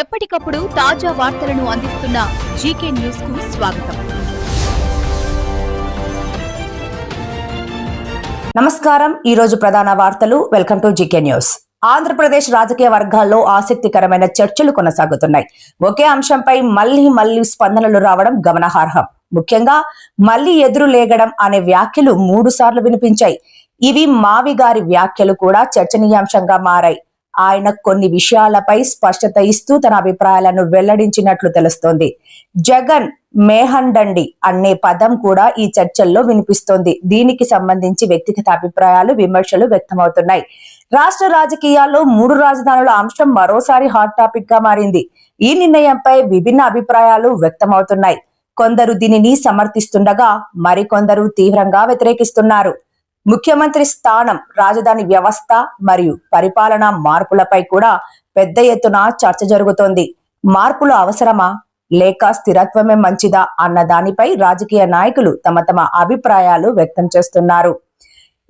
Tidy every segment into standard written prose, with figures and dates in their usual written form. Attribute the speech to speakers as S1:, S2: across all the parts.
S1: ఎప్పటికప్పుడు తాజా వార్తలను అందిస్తున్న జీకే న్యూస్ కు స్వాగతం.
S2: నమస్కారం. ఈ రోజు ప్రధాన వార్తలు. Welcome to GK news. Andhra Pradesh రాజకీయ వర్గాల్లో ఆసక్తికరమైన చర్చలు కొనసాగుతున్నాయి. ఒకే అంశంపై మళ్లీ స్పందనలు రావడం గమనార్హం. ముఖ్యంగా మళ్లీ ఎదురు లేగడం అనే వ్యాఖ్యలు 3 సార్లు వినిపించాయి. ఇవి మావి గారి వ్యాఖ్యలు కూడా చర్చనీయాంశంగా మారాయి. ఆయన కొన్ని విషయాలపై స్పష్టత ఇస్తూ తన అభిప్రాయాలను వెల్లడించినట్లు తెలుస్తోంది. జగన్ మేహండండి అనే పదం కూడా ఈ చర్చల్లో వినిపిస్తోంది. దీనికి సంబంధించి వ్యక్తిగత అభిప్రాయాలు, విమర్శలు వ్యక్తమవుతున్నాయి. రాష్ట్ర రాజకీయాల్లో 3 రాజధానుల అంశం మరోసారి హాట్ టాపిక్ గా మారింది. ఈ నిర్ణయంపై విభిన్న అభిప్రాయాలు వ్యక్తమవుతున్నాయి. కొందరు దీనిని సమర్థిస్తుండగా మరికొందరు తీవ్రంగా వ్యతిరేకిస్తున్నారు. ముఖ్యమంత్రి స్థానం, రాజధాని వ్యవస్థ మరియు పరిపాలనా మార్పులపై కూడా పెద్ద ఎత్తున చర్చ జరుగుతోంది. మార్పులు అవసరమా లేక స్థిరత్వమే మంచిదా అన్న దానిపై రాజకీయ నాయకులు తమ అభిప్రాయాలు వ్యక్తం చేస్తున్నారు.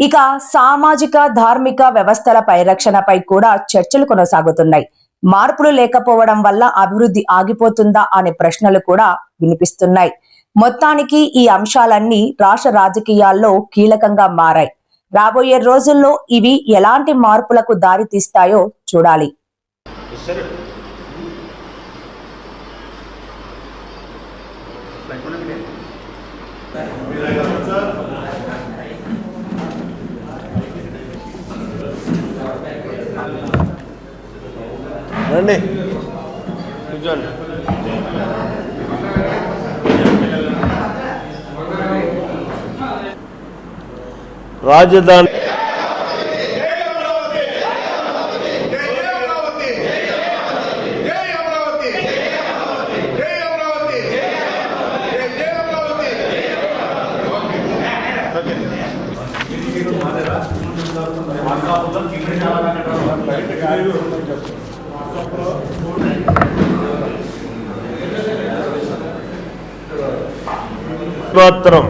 S2: ఇక సామాజిక, ధార్మిక వ్యవస్థల పరిరక్షణపై కూడా చర్చలు కొనసాగుతున్నాయి. మార్పులు లేకపోవడం వల్ల అభివృద్ధి ఆగిపోతుందా అనే ప్రశ్నలు కూడా వినిపిస్తున్నాయి. మొత్తానికి ఈ అంశాలన్నీ రాష్ట్ర రాజకీయాల్లో కీలకంగా మారాయి. రాబోయే రోజుల్లో ఇవి ఎలాంటి మార్పులకు దారి తీస్తాయో చూడాలి.
S3: రండి కూర్చోండి. రాజధాని మాత్రం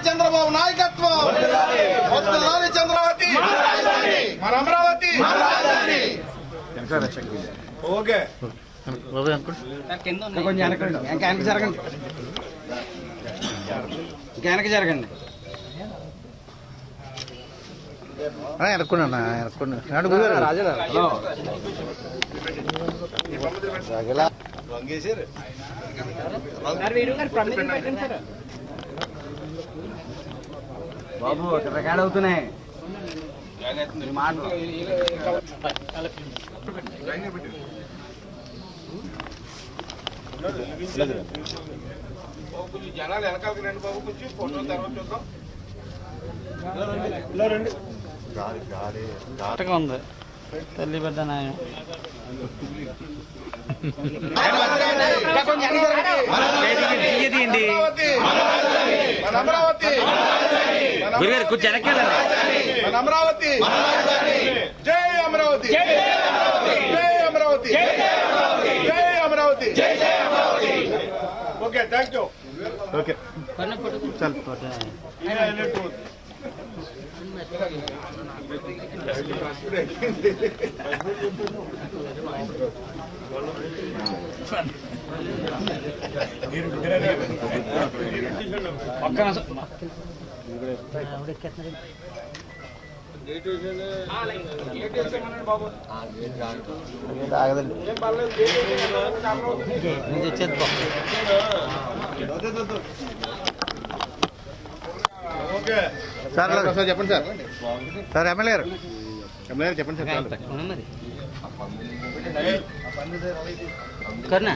S4: చంద్రబాబు నాయకత్వం, చంద్రవతి మన అమరావతి. ఓకే
S5: కొంచెం వెనక జరగండి, వెనక జరగండి. బాబు రికార్డ్ అవుతున్నాయి మాటలు.
S4: జనాలు వెనకాలకి రండి బాబు, కొంచెం ఫోటో తర్వాత చూద్దాం.
S5: ఉంది తల్లి పెద్ద నాయం. కూర్చో
S4: మన అమరావతి. జై అమరావతి, జై అమరావతి, జై Amaravati. Okay, thank you. Okay sir చెప్పండి సార్. సార్ ఎమ్మెల్యే గారు చెప్పండి సార్.
S5: కర్నా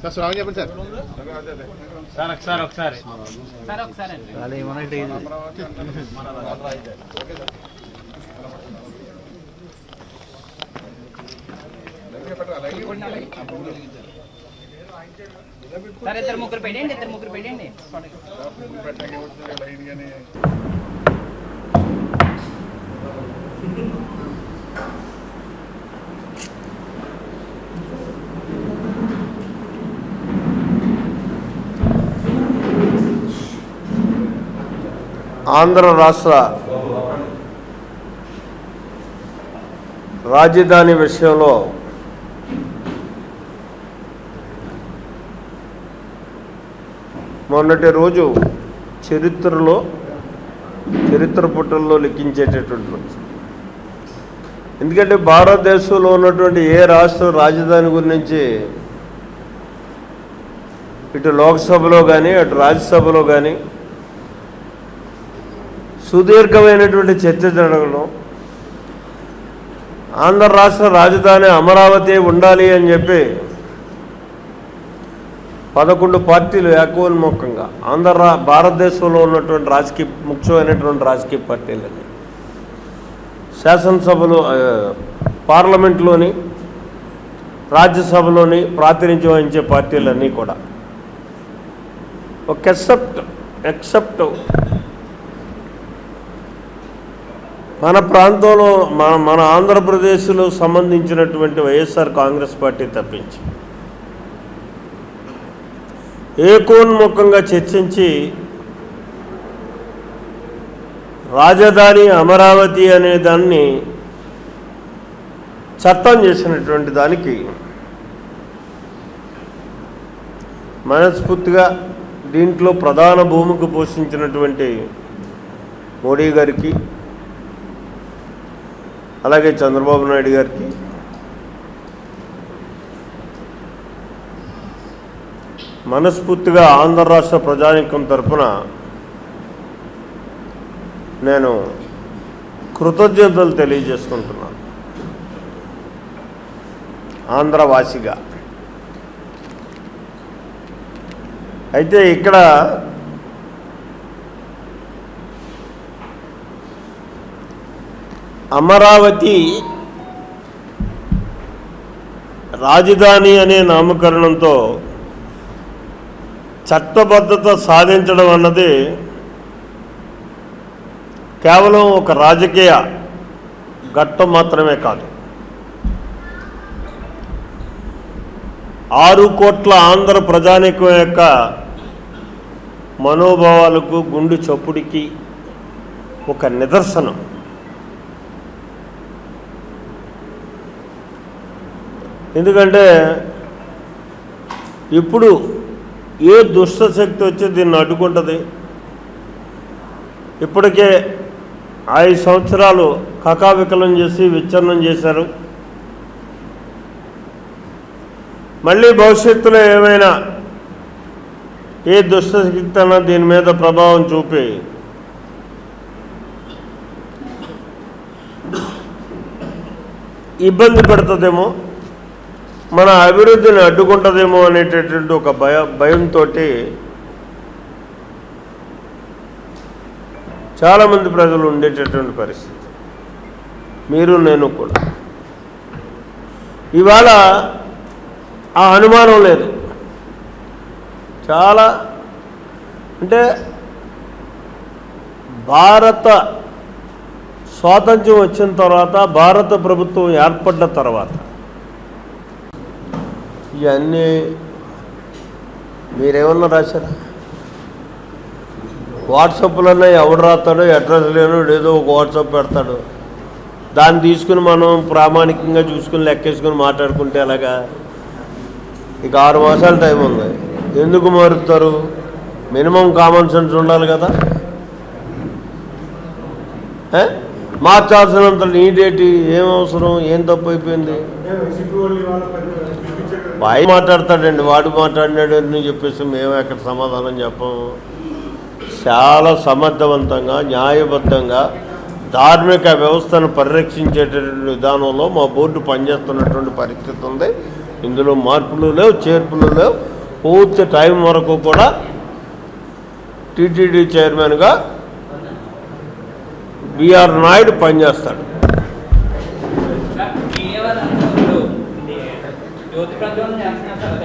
S4: సార్ స్వామి చెప్పండి సార్.
S5: ఒకసారి
S6: సార్ ఇద్దరు ముగ్గురు పెట్టండి
S3: ఆంధ్ర రాష్ట్ర రాజధాని విషయంలో మొన్నటి రోజు చరిత్ర పుటల్లో లిఖించేటటువంటి రోజు. ఎందుకంటే భారతదేశంలో ఉన్నటువంటి ఏ రాష్ట్ర రాజధాని గురించి ఇటు లోక్సభలో కానీ అటు రాజ్యసభలో కానీ సుదీర్ఘమైనటువంటి చర్చ జరగడం, ఆంధ్ర రాష్ట్ర రాజధాని అమరావతి ఉండాలి అని చెప్పి 11 పార్టీలు ఏకోన్ముఖంగా భారతదేశంలో ఉన్నటువంటి ముఖ్యమైనటువంటి రాజకీయ పార్టీలన్నీ శాసనసభలో పార్లమెంట్లోని రాజ్యసభలోని ప్రాతినిధ్యం వహించే పార్టీలన్నీ కూడా ఒక ఎక్సెప్ట్ మన ప్రాంతంలో మన ఆంధ్రప్రదేశ్లో సంబంధించినటువంటి వైఎస్ఆర్ కాంగ్రెస్ పార్టీ తప్పించి ఏకోన్ముఖంగా చర్చించి రాజధాని అమరావతి అనే దాన్ని చట్టం చేసినటువంటి దానికి మనస్ఫూర్తిగా దీంట్లో ప్రధాన భూమిక పోషించినటువంటి మోడీ గారికి, అలాగే చంద్రబాబు నాయుడు గారికి, మనస్ఫూర్తిగా ఆంధ్ర రాష్ట్ర ప్రజానీకం తరఫున నేను కృతజ్ఞతలు తెలియజేసుకుంటున్నాను. ఆంధ్రవాసిగా అయితే ఇక్కడ అమరావతి రాజధాని అనే నామకరణంతో చట్టబద్ధత సాధించడం అన్నది కేవలం ఒక రాజకీయ ఘట్టం మాత్రమే కాదు. 6 కోట్ల ఆంధ్ర ప్రజానీకం యొక్క మనోభావాలకు, గుండె చప్పుడికి ఒక నిదర్శనం. ఎందుకంటే ఇప్పుడు ఏ దుష్టశక్తి వచ్చి దీన్ని అడ్డుకుంటుంది? ఇప్పటికే 5 సంవత్సరాలు కకావికలం చేసి విచ్ఛిన్నం చేశారు. మళ్ళీ భవిష్యత్తులో ఏమైనా ఏ దుష్టశక్తి అన్నా దీని మీద ప్రభావం చూపి ఇబ్బంది పెడుతుందేమో, మన అభివృద్ధిని అడ్డుకుంటుందేమో అనేటటువంటి ఒక భయంతో చాలామంది ప్రజలు ఉండేటటువంటి పరిస్థితి. మీరు నేను కూడా ఇవాళ ఆ అనుమానం లేదు. చాలా అంటే భారత స్వాతంత్ర్యం వచ్చిన తర్వాత, భారత ప్రభుత్వం ఏర్పడ్డ తర్వాత ఇవన్నీ మీరేమన్నా రాశారా? వాట్సాప్లోనే ఎవడు రాస్తాడో, అడ్రస్ లేనో ఏదో ఒక వాట్సాప్ పెడతాడు. దాన్ని తీసుకుని మనం ప్రామాణికంగా చూసుకుని లెక్కేసుకుని మాట్లాడుకుంటే ఎలాగా? ఇక 6 మాసాల టైం ఉంది. ఎందుకు మారుతారు? మినిమం కామన్ సెన్స్ ఉండాలి కదా. మార్చాల్సినంత నీడేటి, ఏం అవసరం, ఏం తప్పు అయిపోయింది? వాయి మాట్లాడతాడండి, వాడు మాట్లాడినాడు అని చెప్పేసి మేము ఎక్కడ సమాధానం చెప్పము. చాలా సమర్థవంతంగా, న్యాయబద్ధంగా ధార్మిక వ్యవస్థను పరిరక్షించేటటువంటి విధానంలో మా బోర్డు పనిచేస్తున్నటువంటి పరిస్థితి ఉంది. ఇందులో మార్పులు లేవు, చేర్పులు లేవు. పూర్తి టైం వరకు కూడా టీటీడీ చైర్మన్గా బిఆర్ నాయుడు పనిచేస్తాడు.
S6: జ్యోతి ప్రజ్వలన చేస్తున్నారు సార్,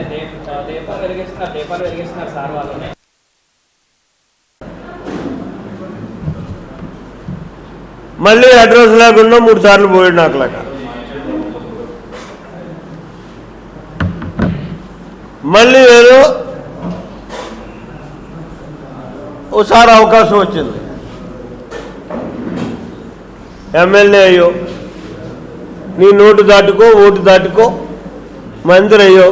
S6: దీపాలు వెలిగిస్తున్నారు. దీపాలు వెలిగిస్తున్నారు సార్ వాళ్ళని.
S3: మళ్ళీ అడ్రస్ లేకుండా 3 సార్లు పోయాడు నాకు లేక. మళ్ళీ ఏదో ఓసారి అవకాశం వచ్చింది, ఎమ్మెల్యే అయ్యో, నీ నోటు దాటుకో, ఓటు దాటుకో, మంత్రి అయ్యో.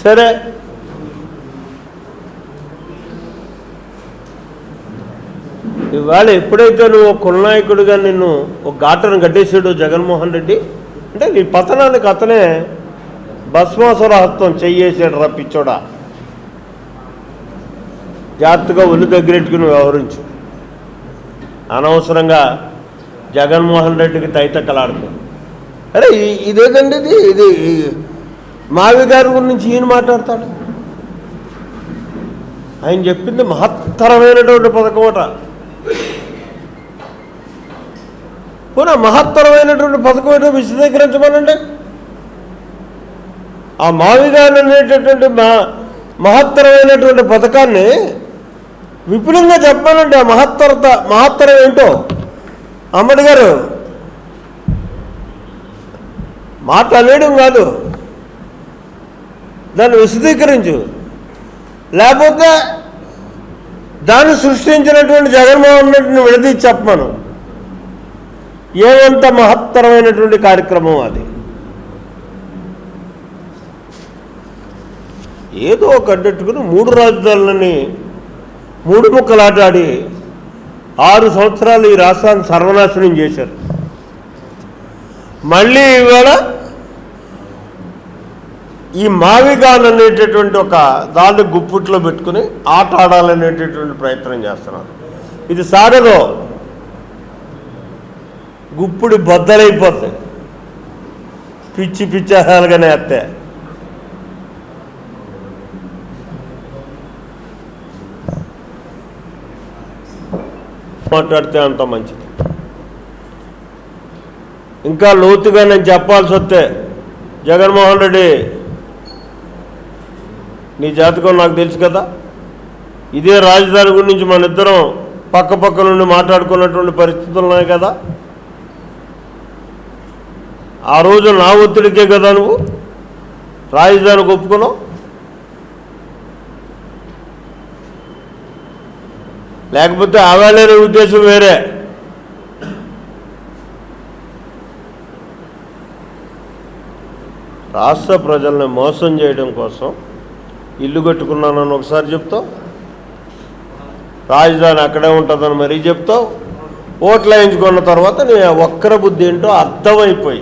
S3: సరే, ఇవాళ ఎప్పుడైతే నువ్వు కులనాయకుడిగా నిన్ను ఒక ఘాటను గడ్డేసాడు జగన్మోహన్ రెడ్డి, అంటే నీ పతనానికి అతనే భస్మాసుర హస్తం చెయ్యేసాడు. రప్పించోడా, జాగ్రత్తగా ఒళ్ళు దగ్గరెట్టుకుని వ్యవహరించు. అనవసరంగా జగన్మోహన్ రెడ్డికి తైతక్కలాడుతుంది. అరే ఇదేదండి, ఇది మావి గారి గురించి ఈయన మాట్లాడతాడు. ఆయన చెప్పింది మహత్తరమైనటువంటి పథకమట. పోనా మహత్తరమైనటువంటి పథకం ఏంటో విశదీకరించమనండి. ఆ మావి గారు అనేటటువంటి మహత్తరమైనటువంటి పథకాన్ని విపులంగా చెప్పానండి. ఆ మహత్తరం ఏంటో అమ్మడి గారు మాట్లాడడం కాదు, దాన్ని విశదీకరించు. లేకపోతే దాన్ని సృష్టించినటువంటి జగన్మోహన్ రెడ్డిని విడదీసి చెప్పమను. ఏమంత మహత్తరమైనటువంటి కార్యక్రమం అది. ఏదో ఒక అడ్డెట్టుకుని 3 రాజధానులని 3 ముక్కలాటాడి 6 సంవత్సరాలు ఈ రాష్ట్రాన్ని సర్వనాశనం చేశారు. మళ్ళీ ఇవాళ ఈ మావిగాన్ అనేటటువంటి ఒక దాన్ని గుప్పుట్లో పెట్టుకుని ఆట ఆడాలనేటటువంటి ప్రయత్నం చేస్తున్నారు. ఇది సాగదు, గుప్పుడు బద్దలైపోద్ది, పిచ్చి పిచ్చాలుగానే అత్తే. మాట్లాడితే అంత మంచిది. ఇంకా లోతుగా నేను చెప్పాల్సి వస్తే, జగన్మోహన్ రెడ్డి నీ జాతకం నాకు తెలుసు కదా. ఇదే రాజధాని గురించి మన ఇద్దరం పక్క నుండి మాట్లాడుకున్నటువంటి పరిస్థితులు ఉన్నాయి కదా. ఆ రోజు నా ఒత్తిడికే కదా నువ్వు రాజధానికి ఒప్పుకున్నావు. లేకపోతే ఆవాలేని ఉద్దేశం వేరే. రాష్ట్ర ప్రజల్ని మోసం చేయడం కోసం ఇల్లు కట్టుకున్నానని ఒకసారి చెప్తావు, రాజధాని అక్కడే ఉంటుందని మరీ చెప్తావు. ఓట్లు వేయించుకున్న తర్వాత నీ వక్ర బుద్ధి ఏంటో అర్థమైపోయి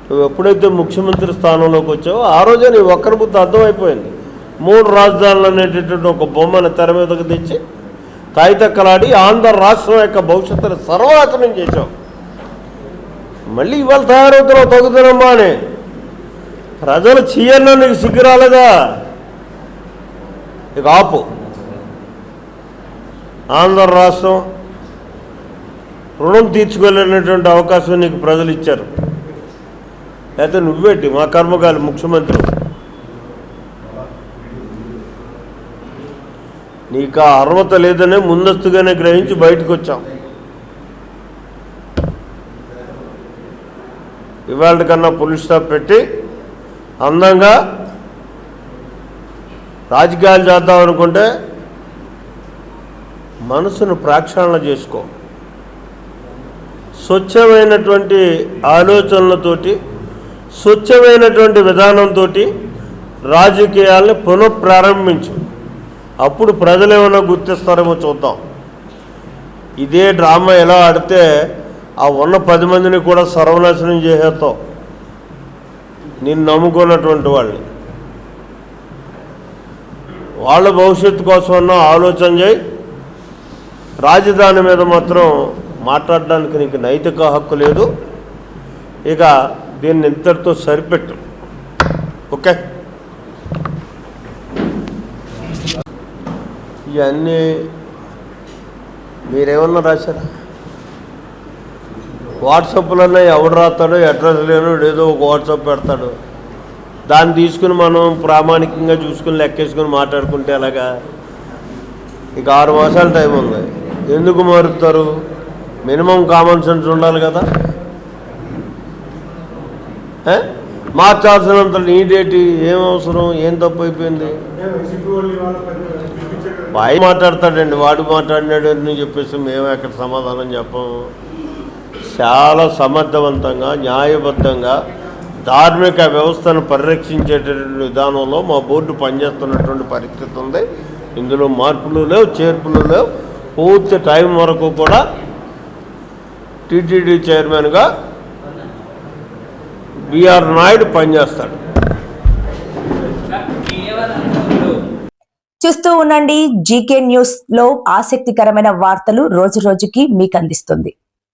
S3: నువ్వు ఎప్పుడైతే ముఖ్యమంత్రి స్థానంలోకి వచ్చావో ఆ రోజే నీ వక్ర బుద్ధి అర్థమైపోయింది. 3 రాజధానులు అనేటటువంటి ఒక బొమ్మను తెర మీదకు తెచ్చి తాయితక్కలాడి ఆంధ్ర రాష్ట్రం యొక్క భవిష్యత్తును సర్వనాశనం చేశావు. మళ్ళీ ఇవాళ తయారవుతున్నావు తగ్గుతున్నామా అని. ప్రజలు చీయన్నా నీకు సిగ్గు రాలేదా? ఇక ఆపు. ఆంధ్ర రాష్ట్రం రుణం తీర్చుకోలేనటువంటి అవకాశం నీకు ప్రజలు ఇచ్చారు. అయితే నువ్వేంటి మా కర్మకాలి ముఖ్యమంత్రి. నీకు ఆ అర్హత లేదనే ముందస్తుగానే గ్రహించి బయటకు వచ్చాం. ఇవాళ కన్నా పోలీస్ స్టాప్ పెట్టి అందంగా రాజకీయాలు చేద్దాం అనుకుంటే మనసును ప్రక్షాళన చేసుకో. స్వచ్ఛమైనటువంటి ఆలోచనలతోటి, స్వచ్ఛమైనటువంటి విధానంతో రాజకీయాల్ని పునఃప్రారంభించు. అప్పుడు ప్రజలు ఏమైనా గుర్తిస్తారేమో చూద్దాం. ఇదే డ్రామా ఎలా ఆడితే ఆ ఉన్న 10 మందిని కూడా సర్వనాశనం చేసేస్తావు. నిన్ను నమ్ముకున్నటువంటి వాళ్ళని. వాళ్ళ భవిష్యత్తు కోసమన్నా ఆలోచన చేయి. రాజధాని మీద మాత్రం మాట్లాడడానికి నీకు నైతిక హక్కు లేదు. ఇక దీన్ని ఇంతటితో సరిపెట్టు. ఓకే, ఇవన్నీ మీరేమన్నా రాశారా? వాట్సాప్లోనే ఎవడు రాస్తాడో అడ్రస్ లేనోడు ఏదో ఒక వాట్సాప్ పెడతాడు, దాన్ని తీసుకుని మనం ప్రామాణికంగా చూసుకుని లెక్కేసుకుని మాట్లాడుకుంటే ఎలాగా? ఇక 6 మాసాల టైం ఉంది, ఎందుకు మారుతారు? మినిమం కామన్ సెన్స్ ఉండాలి కదా. మార్చాల్సినంత నీడేటి, ఏం అవసరం, ఏం తప్పు అయిపోయింది? వాయి మాట్లాడతాడండి, వాడు మాట్లాడినాడు అని చెప్పేసి మేము ఎక్కడ సమాధానం చెప్పము. చాలా సమర్థవంతంగా న్యాయబద్ధంగా ధార్మిక వ్యవస్థను పరిరక్షించేటటువంటి విధానంలో మా బోర్డు పనిచేస్తున్నటువంటి పరిస్థితి ఉంది. ఇందులో మార్పులు లేవు, చేర్పులు లేవు. పూర్తి టైం వరకు కూడా టీటీడీ చైర్మన్గా బిఆర్ నాయుడు పనిచేస్తాడు.
S2: చూస్తూ ఉండండి జీకే న్యూస్ లో ఆసక్తికరమైన వార్తలు రోజు రోజుకి మీకు అందిస్తుంది.